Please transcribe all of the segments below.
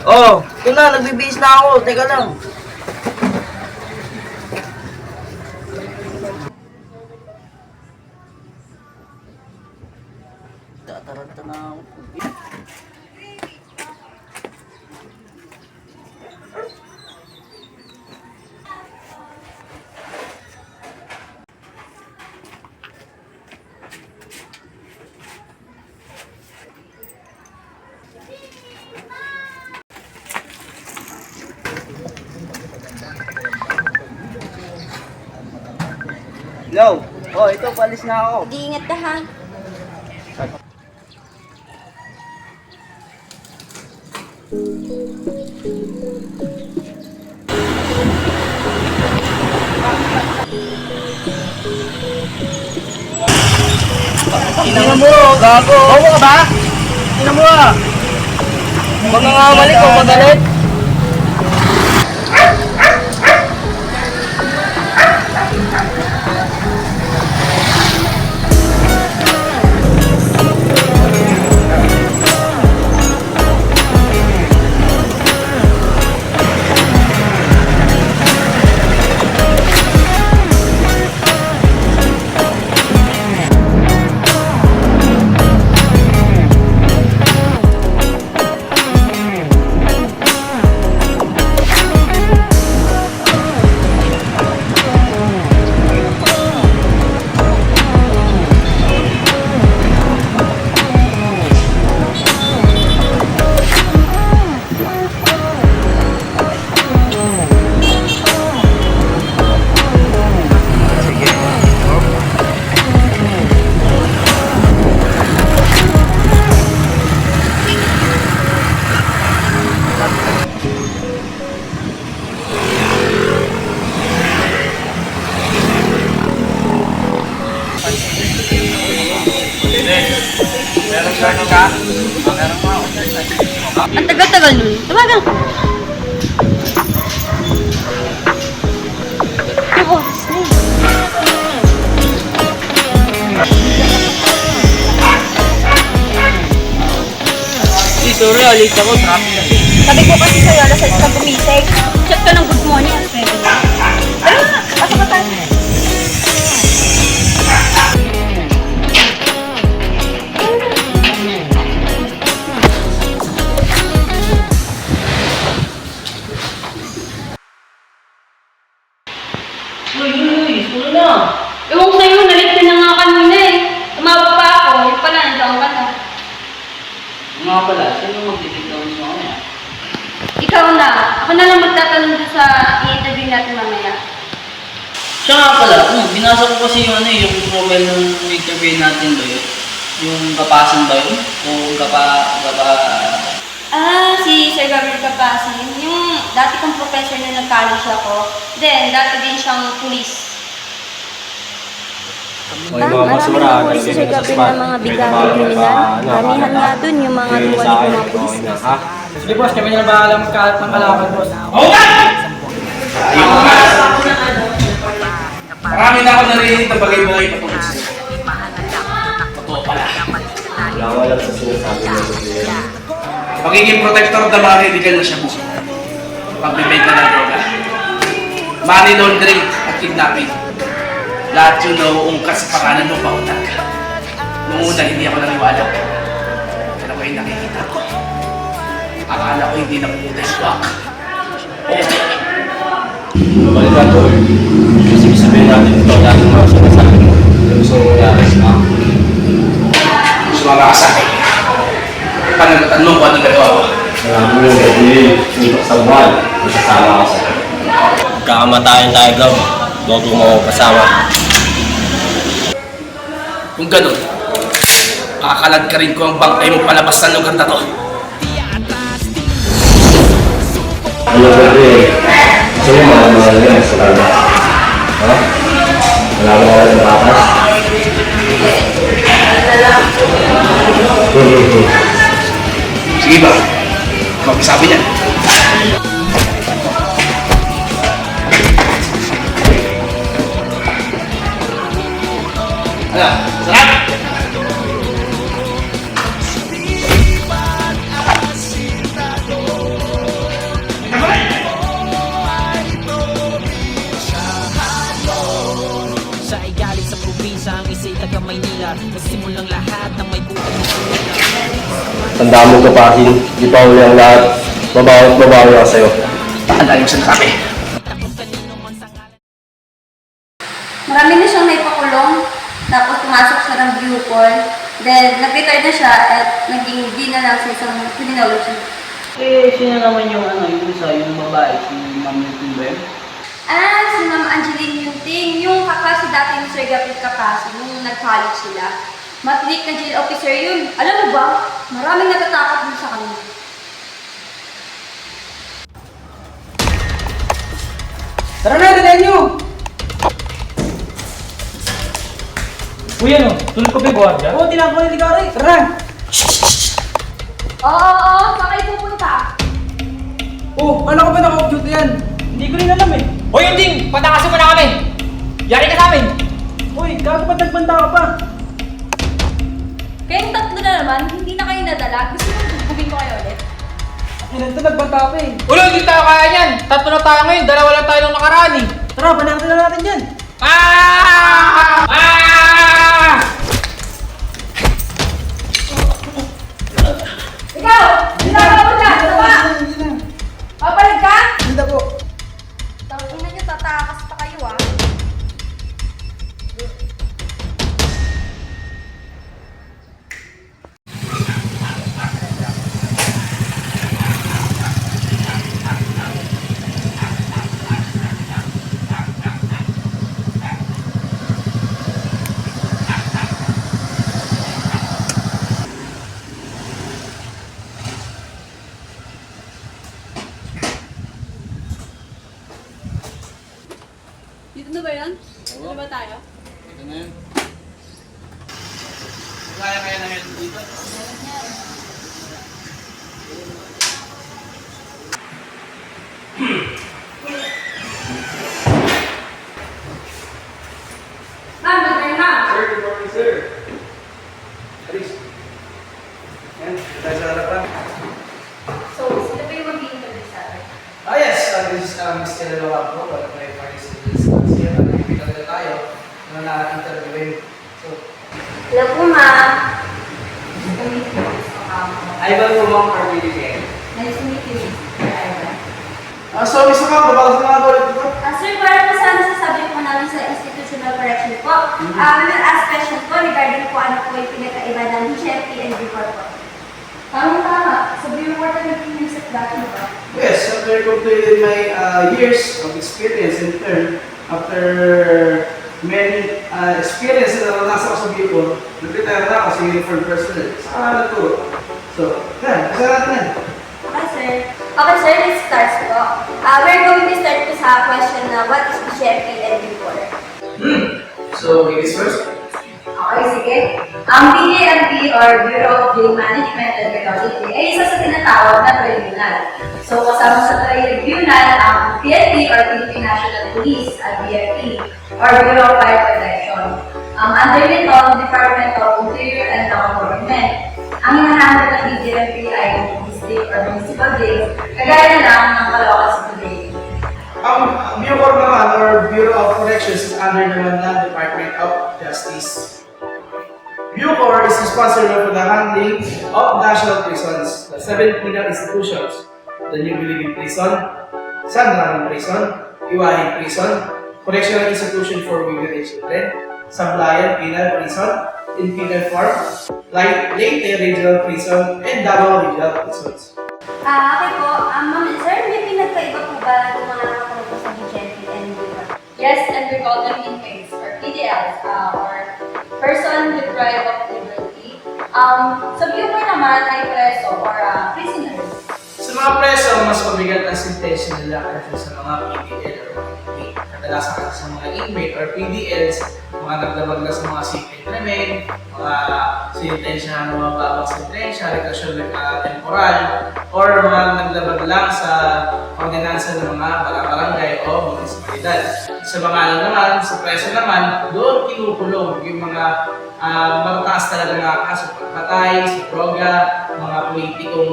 Oh, ito na, nagbibihis na ako. Teka lang. Tataranta na ako. Hello? Oh, ito, palis na ako. Mag-iingat ka ha. Ina mo, gago. Bobo ka ba? Ina mo ah. Mga ngamali ko, magalit. Meron short ka? Meron pa ako short. Ang tagal-tagal nun. Tawagan ko. Ang oras na yun. Sorry, late ako. Traffic kasi. Sabi ko kasi sa'yo, alas 6 ka gumising. Chat ka ng good morning. Ang pwede na. Tara na, pasok ka tayo. Uy, school na. Ewan ko sa'yo, nalit na nga kanina eh. Tumawag pa ako, yun pala, nandiyan ka na. Mga pala, sino magtitignan mo sa kanya? Ikaw na, ako na lang magtatanong doon sa i-interview natin mamaya. Siya nga pala, binasa ko kasi yung yung profile ng interview natin ba yun? Yung kapasan ba yun? O Si Sir Gabriel Capasin, yung dati kong professor na nag-college ako. Then, dati din siyang pulis. Maraming huli si Sir Gabriel ng mga bigamit kriminal. Karamihan nga dun yung mga tuwan ng mga pulis. Sige boss, kami na ba alam kahit ng kalaban boss? Marami na ako narinig na bagay-bagay patungkol sa iyo. Totoo pala. Wala sa sinasabi ng Gabriel. Pagiging protector of the money, legal na siya mo. Pagbibenta ng droga. Money laundering at kidnapping. Lahat yun nauungkas sa pangalan mo pautang. Noong una, hindi ako naniwala. Pero ngayon nakikita ko. Akala ko hindi na pumunta yung swak. Balikan ko. Kasi sabihin natin ito dahil mga sinasabi mo. Gusto mo nangyari sa ako. Sumama ka sa akin. Panagatan mo kung anong gagawa ko. Marami mo yung Gabriel. Dito sa buwan. Masasama ka sa akin. Kakamatayan tayo, Gab. Huwag mo kasama. Kung ganun, kakalag ka rin ko ang bangkay mo palabas ng lugar na to. Ano Gabriel? Gusto mo mahal yan sa lalo? Ha? Wala mo ka rin nakakas? Sige ba? Magsabi niyan. Ano? Sarap! Nagsimulang lahat ng may buhay na Tandaan mo kapasin, di pa uli ang lahat. Babawi ako sa'yo. Tandaan yung sinasabi. Marami na siyang naipakulong. Tapos pumasok siya ng Bucor. Then, nag-retire na siya at naging dean na lang sa isang criminology. Eh, sino naman yung yung isa, yung babae, si Ma'am Milton ba yun? Si Ma'am Angeline Yunting, yung kaklase dati ni Sir Gapit Kakasi, nung nag-college sila. Matinik na jail officer yun. Alam mo ba, maraming natatakot din sa kanya. Tara na, dalayan nyo! Uy, ano? Tulog ko ba yung gwardiya? Oo, tinakbo na yung ligari. Tara na! Oo, saan kayo pupunta? Oh, paano ko ba naka-off-duty yan? Hindi ko rin alam eh. Hoy, Yunding! Patakasin mo na kami! Yari ka sa amin! Uy, gago ba't nagbanta ka pa? Kayong tatlo na naman, hindi na kayo nadala. Gusto mo bugbugin ko kayo ulit? Ilan to nagbanta ka pa eh. Ulo, hindi tayo kaya yan! Tatlo na tayo ngayon, dalawa lang tayo nung nakaraan eh! Tara, panakita na natin yan. Ah! Ah! Ikaw! Ginagawa mo dyan! Ano ba? Papalag ka? Hindi po. Tawagin na nyo, tatakas pa kayo ah. Dito na ba yan? Dito na ba tayo? Ito na yun. Kaya namin dito. Ma'am, good morning, ma'am. Sir, good morning, sir. Aris. Yan, tayo sa harapan. So, sino ba yung mag-i-interview sa akin? Yes, this is Mr. Lowapo, one of my parties in this year. Nagpipita na tayo na na-interviewin. So, Hello po, ma'am. Nice to meet you, Mr. Ma'am. Ivan po ma'am, or BDK. Nice to meet you, Mr. Ivan. So, Mr. Ma'am, babalik na nga ulit dito. Sir, para po sana sa subject po namin sa institutional correction po, we will ask questions po regarding po ano po yung pinagkaiba ng HMP and Bucor po. Tama. Sa Bucor na naging sa dati ba? Yes, after completing my years of experience in turn, after many experience na naranasan ko sa Bucor, nag-retire na ako sa uniform personnel. Saka nagturo. So, yan, kasi natin yan. Okay, sir. Okay, sir, let's start po. We're going to start po sa question na what is HMP and Bucor? So, ladies first. Okay, sige. Ang BAMP or Bureau of Jail Management and Technology ay isa sa tinatawag na tribunal. So, kasama sa tribunal ang PNP or Philippine National Police at BFP or Bureau of Fire Protection. Under nito, ang Department of Interior and Local Government. Ang hinahandle ng BJMP ay district or municipal jails, kagaya na lang ng Caloocan City Jail. Ang Bureau naman or Bureau of Corrections is under naman ng Department of Justice. Bucor is responsible for the handling of national prisons, the 7 penal institutions, the New Bilibid Prison, San Ramon Prison, Iwahin Prison, Correctional Institution for Women and Children, Sablayan Penal Prison, in penal form, Leyte Regional Prison, and Davao Regional Prisons. Okay po. Ma'am, sir, may pinagkaiba po ba ng mga nakakulong po sa HMP and Bucor? Yes, and we call them inmates or PDLs or person deprived of liberty. Sa Bucor naman ay preso or prisoners. Sa mga preso, mas mabigat ang sentensya nila kaysa sa mga PDL or mga inmate. Kadalasan sa mga inmate or PDLs, mga nagdabag na sa mga secret krimen, mga sentensya ng mga babang sentensya, retasyon temporal, or mga nagdabag lang sa ordinansa ng mga barangay o munisipalidad. Sa mga naman, sa preso naman, doon kinukulong yung mga matataas talaga mga kaso, pagpatay, sa droga, mga politikong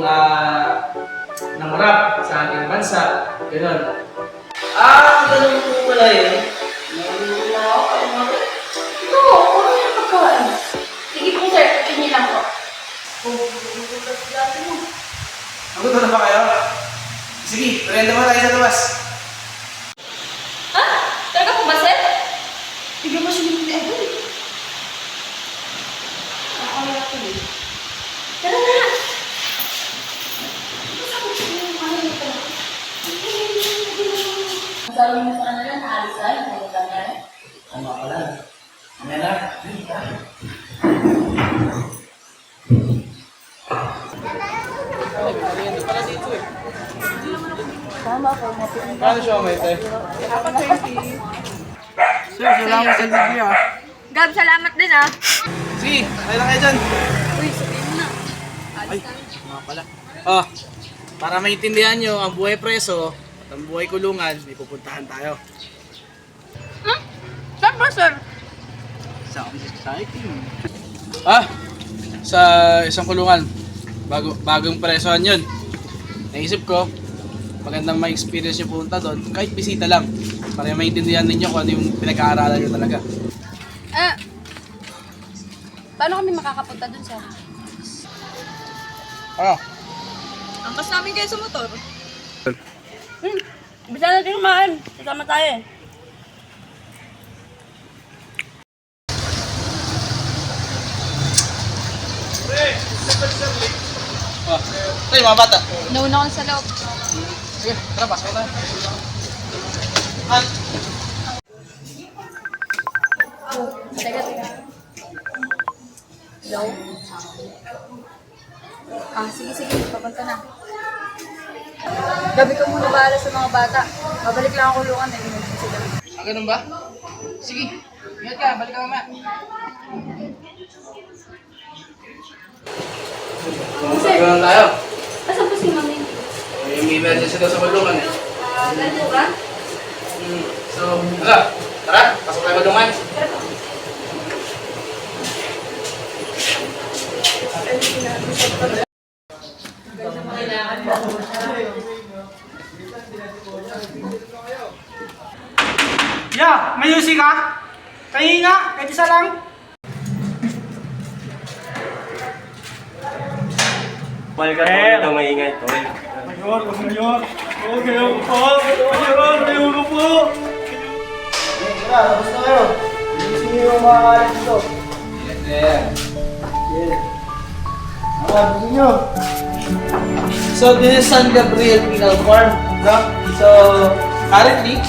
nangarap sa ating bansa, gano'n. Ganun po pala yun. Nalulungan ako. Ito, ano yung pagkain? ba kayo? Sige, merienda mo tayo sa labas. Ha? Talaga po ba, sir? Bigyan mo siya ng Edwin. Nakakaya ko eh. Tara na! Sabi mo sa kanila na alis ka, hindi ka na rin. Tama pala. Amela. Paano siya may tayo? Sir, salamat sa video ah. Gab, salamat din ah. Sige, tayo lang kayo dyan. Uy, sabihin mo na. Ay, mga pala. Oh, para maintindihan nyo, ang buhay preso at ang buhay kulungan, may pupuntahan tayo. Saan ba, sir? Sa society. Sa isang kulungan. Bagong presohan yun. Naisip ko, magandang may experience yung pumunta doon, kahit bisita lang. Para maintindihan ninyo kung ano yung pinag-aaralan nyo talaga. Paano kami makakapunta dun, sir? Ano? Angkas namin kayo sa motor. Bisa natin kumain. Kasama tayo eh. Oh, tayo mga bata. Nauna ko sa loob. Sige, tara, pasok tayo. Teka. Hello? Sige. Papunta na. Gabi ka muna bahala sa mga bata. Babalik lang ako kulungan. May emergency sila. Ganun ba? Sige, ingat ka, balik ka mamaya. Ganun tayo. Asan po si Mami? Yung emergency daw sa kulungan eh. Ganito ka? So, tara, pasok tayo kulungan. Ya, may UC ka? Kayo nga, kahit isa lang. Balik ka ito, maingay to. Mayor. Okay po. Mayor po. Tapos na kayo. Sino yung makakalit dito? Gusto nyo? So, this is San Gabriel Penal Farm. No? So, currently,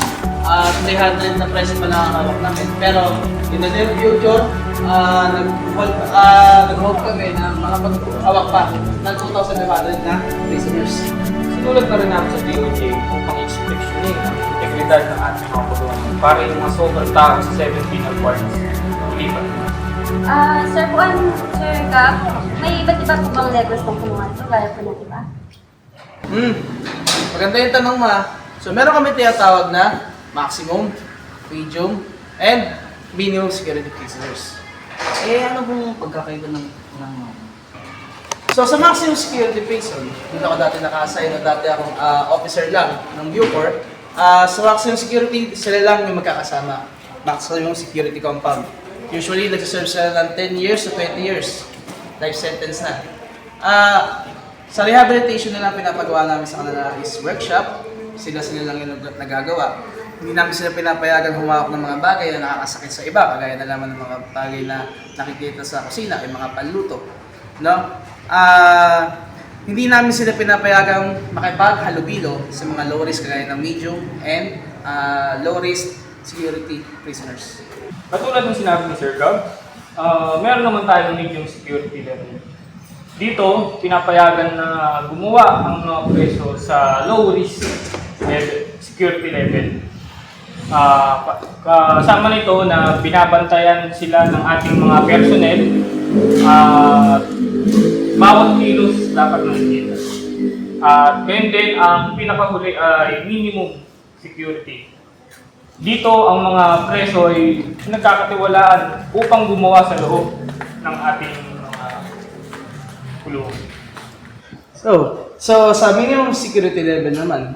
300 na present pa nakakawak namin. Pero, in the near future, nag-hope kami na makapag-awak pa ng 2,500 na prisoners. Sinulat na rin namin sa DOJ upang inspeksyonin ang integridad ng ating mga kulungan para yung mga sobrang tao sa 7 penal courts ilipat. Sir Juan, Sir Gab, may iba't iba po bang levels ng kulungan ito? Gaya po ng iba? Maganda yung tanong mo. So, meron kami tinatawag na maximum, medium, and minimum security prisoners. Ano pong pagkakaiba ng So, sa maximum security prison, dito ako dati naka-assign na dati akong officer lang ng Bucor. Sa maximum security, sila lang yung magkakasama. Maximum security compound. Usually, nagsaserve sila ng 10 years to 20 years. Life sentence na. Sa rehabilitation na lang pinapagawa namin sa kanila is workshop. Sila lang yung nagagawa. Hindi namin sila pinapayagan humawak ng mga bagay na nakakasakit sa iba, kagaya na naman ng mga bagay na nakikita sa kusina, yung mga panluto. No? Hindi namin sila pinapayagang makipaghalubilo sa mga low risk kagaya ng medium and low risk security prisoners. Katulad ng sinabi ni Sir Gab, meron naman tayong medium security level. Dito, pinapayagan na gumawa ang mga preso sa low risk security level. Kasama nito na binabantayan sila ng ating mga personnel at bawat kilos dapat nakikita. At ganyan din ang pinakahuli ay minimum security. Dito ang mga preso ay nagkakatiwalaan upang gumawa sa loob ng ating mga kulungan. So sa minimum security level naman,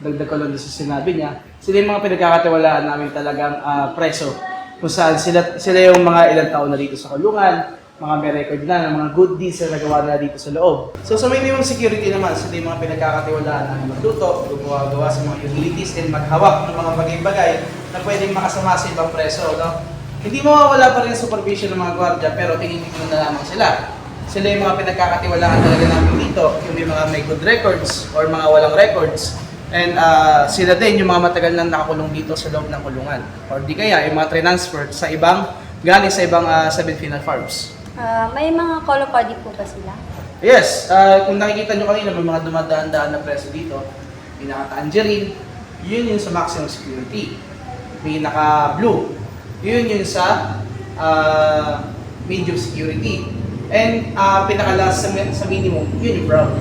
dagdag ko lang doon sa sinabi niya, sila yung mga pinagkakatiwalaan namin talagang preso. Kung saan sila yung mga ilang taon na dito sa kulungan, mga may record na ng mga good deeds na nagawa nila dito sa loob. So sa minimum security naman, sila yung mga pinagkakatiwalaan na magluto, gumawa sa mga utilities, and maghawak ng mga bagay-bagay na pwedeng makasama sa ibang preso. No? Hindi mawawala pa rin ang supervision ng mga gwardiya, pero tingin-tingin na lamang sila. Sila yung mga pinagkakatiwalaan talaga namin dito, yung may good records or mga walang records. And sila din yung mga matagal nang nakakulong dito sa loob ng kulungan. Or di kaya yung mga transfer sa ibang, galing sa ibang Sabinfinal Farms. May mga color po ba sila? Yes, kung nakikita nyo kanina, may mga dumadaan-daan na preso dito. May naka-tangerine, yun yung sa maximum security. May naka-blue, yun yung sa medium security. And pinaka-last sa minimum, yun yung brown.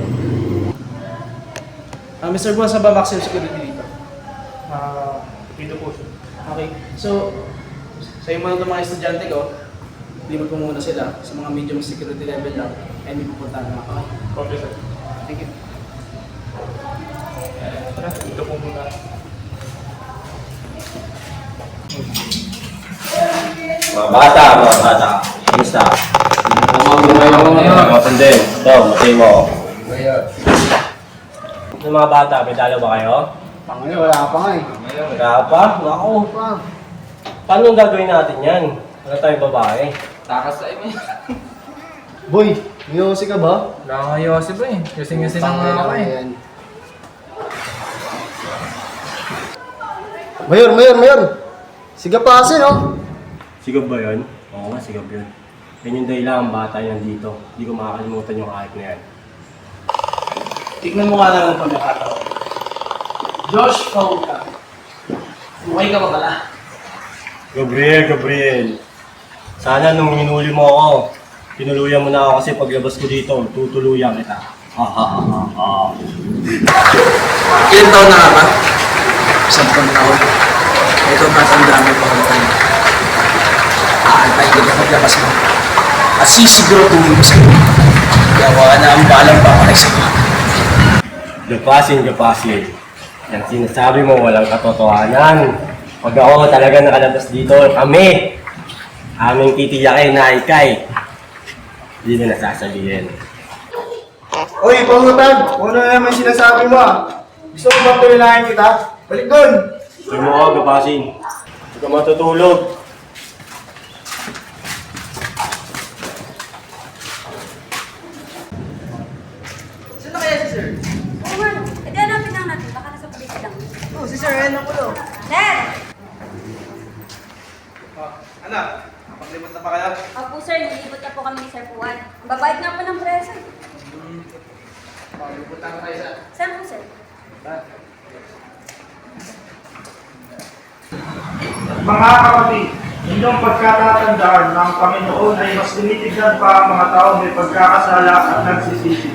Mr. Buwan, saan ba maximum security dito? Dito po siya. Okay, so sa'yo muna itong mga estudyante ko, limot ko muna sila sa mga medium security level lang, and may pupuntahan na ako. Okay, sir. Thank you. Tara, dito po muna. Mga bata. Kumusta? Mga pandem. Ito, matay mo. Yung mga bata, may dalaw ba kayo? Wala pa nga eh. Wala pa? Naku. Paano gagawin natin yan? Wala tayong babae. Boy, may yosi ka ba? Nakakayosi ba eh. Yosing-yosin ang mga ako eh. Mayor! Siga pa kasi, no? Sigab ba yun? Oo nga, sigab yun. Yan yung dahilan ang bata yan dito. Hindi ko makakalimutan yung kahit na yan. Tignan mo nga lang ang pagkakataon. Josh Pauta. Buhay ka ba pala? Gabriel. Sana nung hinuli mo ako, tinuluyan mo na ako kasi paglabas ko dito, tutuluyan kita. Ilan taon na nga ba? 10 taon. Ito matandaan mo pa ako tayo. Aantay kita paglabas mo. At sisiguraduhin ko sa'yo. Gawa na ang balang pakalay sa'yo. Gapasin. Yan sinasabi mo, walang katotohanan. Pag ako talaga nakalabas dito, kami, aming titiyakin na ikay. Hindi na nasasabihin. Uy, pangutan! Ano na naman sinasabi mo ah? Gusto mo bang tulinahin kita? Balik doon! Huwag mo ako, Gapasin. Huwag ka matutulog. Saan na kaya si sir? Oo nga. E di hanapin lang natin. Baka nasa paligid lang. Oh, si sir, ayan ang kulo. Sir! Anak, paglipat na pa kaya? Opo sir, nilibot na po kami ni Sir Puan. Ang babait nga po ng preso. Paglipat na tayo sa... Saan po sir? Mga kapatid, inyong pagkatatandaan na ang Panginoon ay mas tinitignan pa ang mga taong may pagkakasala at nagsisisi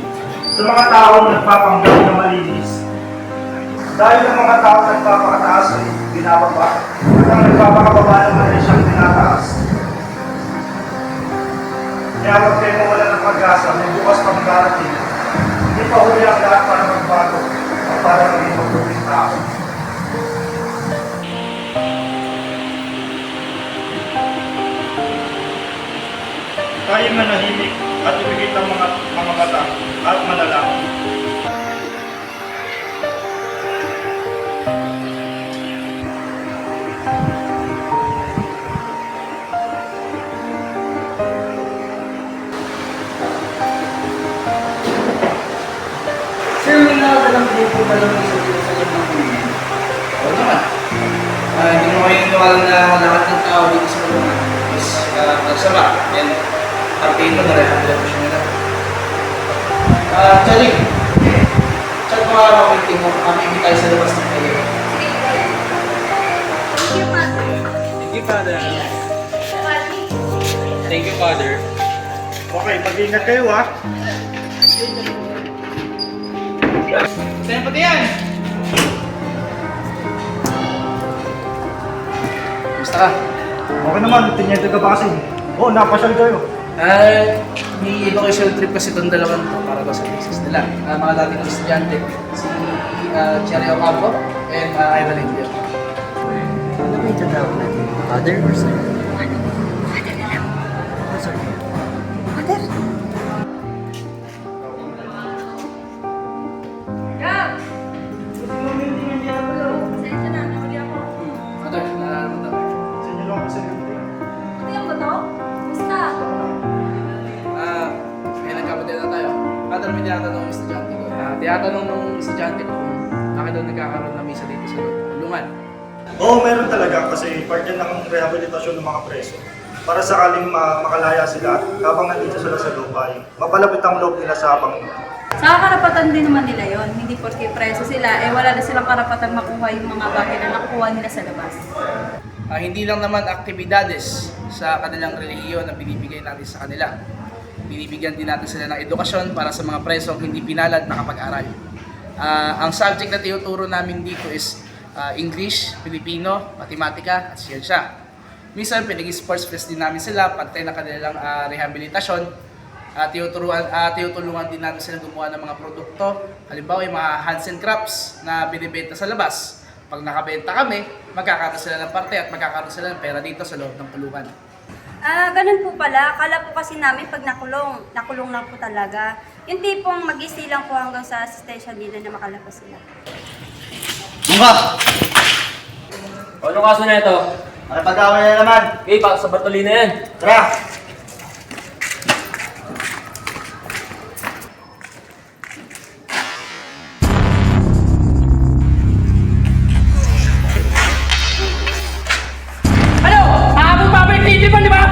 sa mga taong nagpapanggap na malinis. Dahil ang mga taong nagpapakataas ay binababa at ang nagpapakababa naman ay siyang tinataas. Kaya huwag kayo mawala ng pag-asa, may bukas pang darating. Hindi pa huli ang lahat para magbago at para maging mabuting tao. Tayo manahimik at ibigay ng mga mata at manalangin. Sir, may nakagalang din po ba naman sa dito sa loob ng kulungan? Oo naman. Hindi mo kayo niwala na lahat ng tao dito sa kulungan is nagsama. And partiin mo na rin ang relasyon nila. Charing, chat mo nga ako meeting mo. Kami tayo sa labas ng kayo. Thank you, Father. Thank you, Father. Okay, mag-ingat kayo ha. Saan pati yan? Gusto ka? Okay naman, tinyente ka ba kasi? Oo, napasyal kayo. May educational trip kasi itong dalawang to para ba sa business nila. Mga dating estudyante, si Cherry Ocampo and Ivan India. Ano ba yung tatawag natin? Father or son? ng estudyante ko kung bakit daw nagkakaroon ng misa dito sa kulungan. Oo, meron talaga kasi part yan ng rehabilitasyon ng mga preso. Para sakaling makalaya sila habang nandito sila sa loob ay mapalapit ang loob nila sa Panginoon. Sa karapatan din naman nila yon, hindi porke preso sila, wala na silang karapatan makuha yung mga bagay na nakukuha nila sa labas. Hindi lang naman aktibidades sa kanilang relihiyon na binibigay natin sa kanila. Binibigyan din natin sila ng edukasyon para sa mga presong hindi pinalad makapag-aral. Ang subject na tinuturo namin dito is English, Filipino, Matematika at Siyensya. Minsan pinag-sports fest din namin sila, pantay na kanilang rehabilitasyon. Tinutulungan din namin sila gumawa ng mga produkto. Halimbawa yung mga hands and crafts na binibenta sa labas. Pag nakabenta kami, magkakaroon sila ng parte at magkakaroon sila ng pera dito sa loob ng kulungan. Ganun po pala. Akala po kasi namin pag nakulong na po talaga. Yung tipong mag-stay lang po hanggang sa assistential nila na makalabas sila. Mungka! Anong kaso na ito? Ano pag-away na naman? Okay, baka sa Bartolina yan. Tara! Ano? Mahabol pa ba yung titipan, di ba?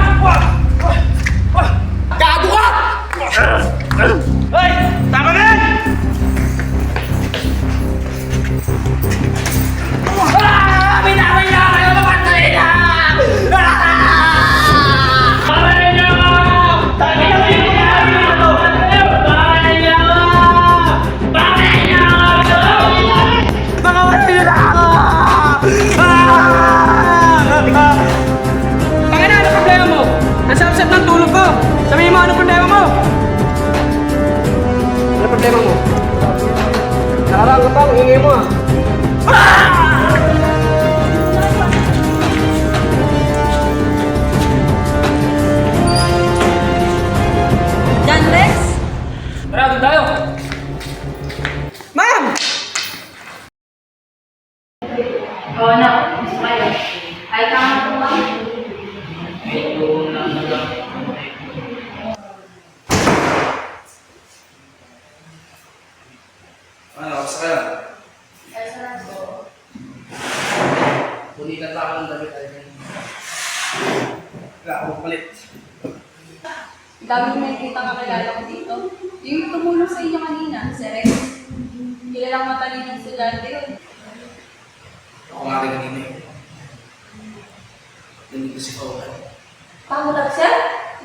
Gago ka! Hoy! Tama na yan! Binabay na kayo ng Bartolina! Babay niyo ako! Babay niyo ako! Babay niyo ako! Babay niyo ako! Babay niyo ako! Tangina, ano problema mo? Nasapsap ng tulog ko! Sabihin mo, ano problema mo? Ano problema mo? Nakaraan ka pa, ang ingay mo ah! John Rex? Tara, doon tayo! Ma'am! Oo na, gusto kayo. Ay, tama po ba? Ano, basta kayo? Bulitan pa ako ng damit ay wala akong palit. Dami yung nakikita kakilala ko dito. Yung tumulong sa inyo kanina, si Rex. Kilalang matalino si Dante yun. Ako nga rin kanina eh. Nandito si Hogan. Pangulag siya?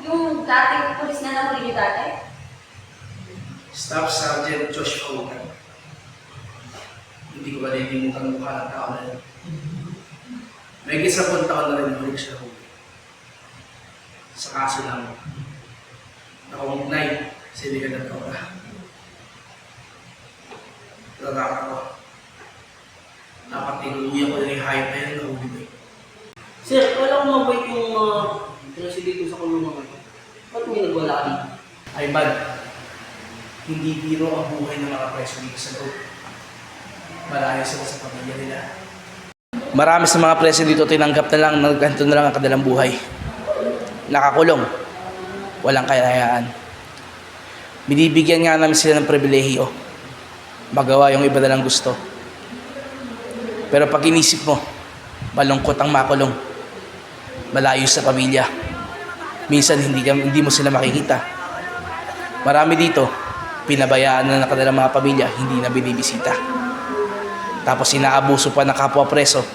Yung dating pulis na nahuli niyo dati? Staff Sergeant Josh Hogan. Hindi ko ba nalilimutan ang mukha ng tao na yun. May isa pong taon na rin huli siya huli. Sa kaso lang, nakaugnay sa iligan ng droga. Natatakot ako. Dapat tinuluyan ko na yung hayop na yun na huli ko eh. Sir, wala ko mabait yung presidente sa kulungan ko. Ba't may nagwala ka dito? Ay bad, hindi biro ang buhay ng mga preso dito sa loob. Malayo sila sa pamilya nila. Marami sa mga preso dito tinanggap na lang, nagkanto na lang ang kanilang buhay. Nakakulong, walang kayayaan. Binibigyan nga namin sila ng pribilehiyo, magawa yung iba na lang gusto. Pero pag inisip mo, malungkot ang makulong, malayo sa pamilya. Minsan hindi mo sila makikita. Marami dito, pinabayaan na ng kanilang mga pamilya, hindi na binibisita. Tapos inaabuso pa ng kapwa preso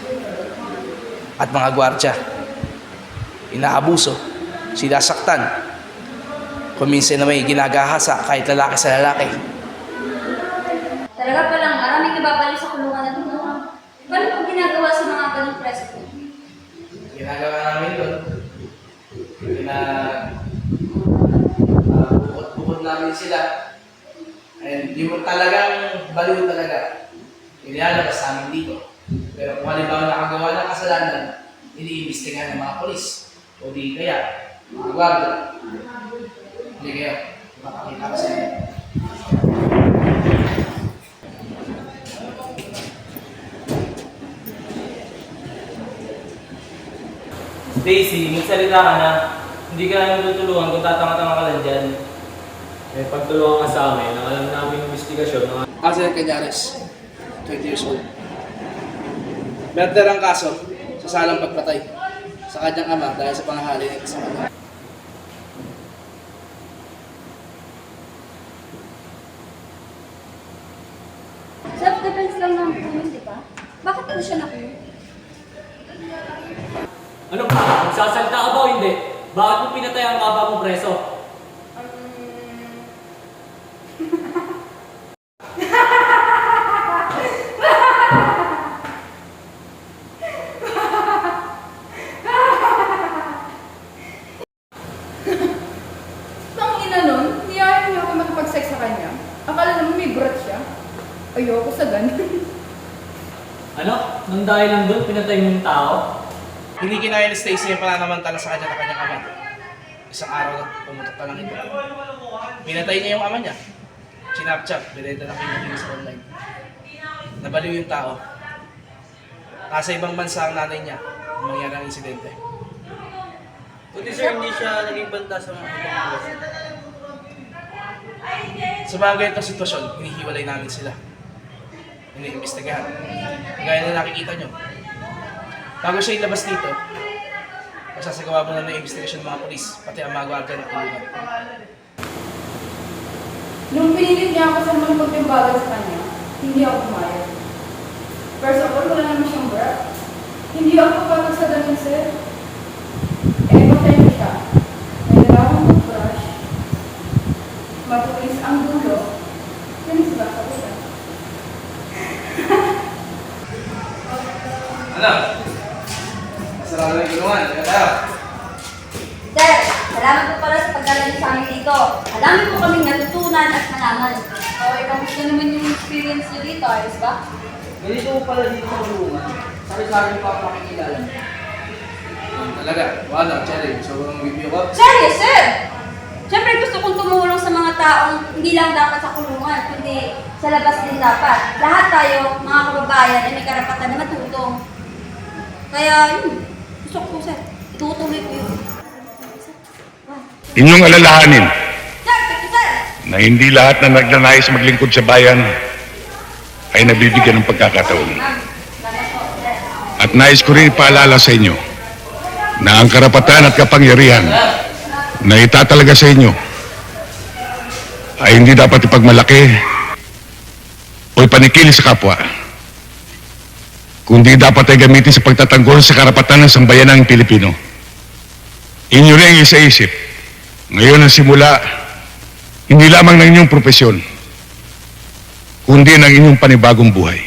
at mga gwardya. Inaabuso, sinasaktan. Kung minsan na may ginagahasa kahit lalaki sa lalaki. Talaga palang maraming nababalik sa kulungan na ito. Paano po ginagawa sa mga ganong preso po? Ginagawa namin doon. Bukod namin sila. And yung talagang baliw talaga, inilalabas namin dito. Pero kung halimbawa nakagawa ng kasalanan, iniimbestigahan ng mga polis. O di kaya, mga gwardiya. Hindi kaya, makakita ko sa inyo. Daisy, magsalita ka na. Hindi ka namin tutulungan kung tatanga-tanga ka lang dyan. May pagtulungan ka sa amin, ang alam namin yung investigasyon ng Arcel Cañares, 20 years old. Murder ang kaso sa salang pagpatay sa kanyang ama dahil sa panghahali ng isang ama. Self-defense lang naman po yun, di ba? Bakit po siya nakulong? Ano ka? Magsasalita ka ba o hindi? Bakit mo pinatay ang kaba mong preso? Nang ina nun, niyayain niyo ako makipag-sex sa kanya. Akala naman may brat siya. Ayoko sa ganun. Ano? Nang dahil lang doon, pinatay mo yung tao? Hindi kinaya ni Stacy yung pananamantala sa kanya ng kanyang ama. Isang araw lang, pumutok pa lang ito. Pinatay niya yung ama niya. Chinap-chap, binenta ng kanya sa online. Nabaliw yung tao. Nasa ibang bansa ang nanay niya nung mangyari ang insidente. Buti sir, hindi siya naging banta sa mga ibang Sa mga ganitong sitwasyon, hinihiwalay namin sila. Iniimbestigahan. Gaya na nakikita nyo. Bago siya ilabas dito, masasagawa mo na ng investigasyon ng mga polis, pati ang mga guardia ng kulungan. Nung pinilit niya ako sa mga pagtimbagan sa kanya, hindi ako pumayag. First of all, wala naman siyang brat. Hindi ako papatag sa ganun, sir. Patay na siya. May dalawang toothbrush. Matulis ang dulo. Yan ang sila sa ulan. Ano? Masarap na yung kulungan. Teka tayo. Sir, salamat po pala sa pagdala niyo sa amin dito. Alam po kaming natutunan at nalaman. Okay, kamusta naman yung experience niyo dito? Ayos ba? Ganito po pala dito sa kulungan. Sabi pa ako makikilala. Talaga, wala, challenge. Sobrang review ko. Serious, sir! Siyempre gusto kong tumulong sa mga taong hindi lang dapat sa kulungan, kundi sa labas din dapat. Lahat tayo, mga kababayan, ay may karapatan na matutong. Kaya, yun, gusto ko, sir. Itutuloy ko yun. Inyong alalahanin Sir, thank you, sir! na hindi lahat na nagnanais maglingkod sa bayan ay nabibigyan ng pagkakataon. At nais ko rin ipaalala sa inyo na ang karapatan at kapangyarihan na itatalaga sa inyo ay hindi dapat ipagmalaki o ipanikili sa kapwa, kundi dapat ay gamitin sa pagtatanggol sa karapatan ng sambayanang Pilipino. Inyo rin isa-isip, ngayon ang simula, hindi lamang ng inyong propesyon, kundi ng inyong panibagong buhay.